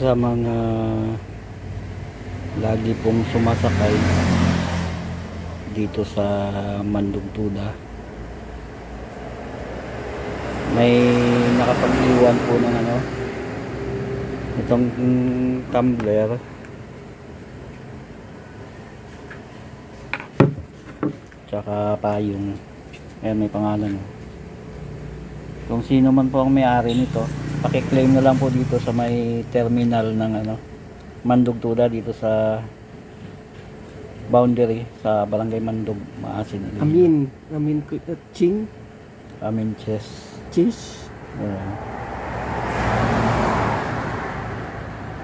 Sa mga lagi pong sumasakay dito sa Mandugtuda, may nakapag-iwan po ng itong tumbler tsaka payong. Ayan, may pangalan. Kung sino man po ang may-ari nito, paki-claim na lang po dito sa may terminal ng Mandugtuda, dito sa boundary sa Barangay Mandug, Maasin. Amin Ching. Amin Cheese.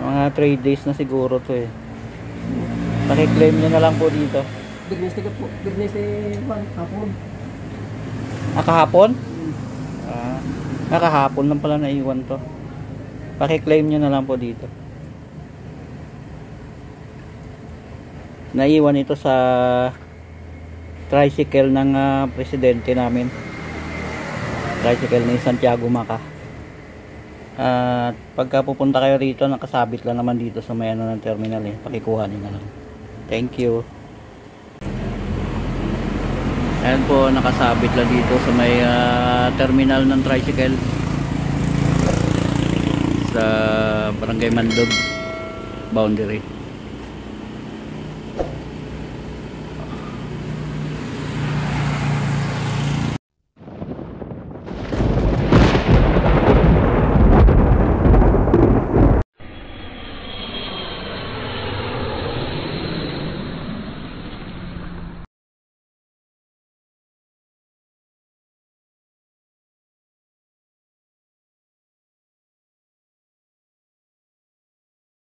Mga 3 days na siguro to eh. Paki-claim nyo na lang po dito. Birnes hapon. Kahapon? Kahapon lang pala naiwan to. Paki-claim nyo na lang po dito. Naiwan ito sa tricycle ng presidente namin. Tricycle ni Santiago Maca. At pagka pupunta kayo rito, nakasabit lang naman dito sa may ng terminal eh. Pakikuha nyo na lang. Thank you. Ayan po, nakasabit lang dito sa may terminal ng tricycle sa Barangay Mandug boundary.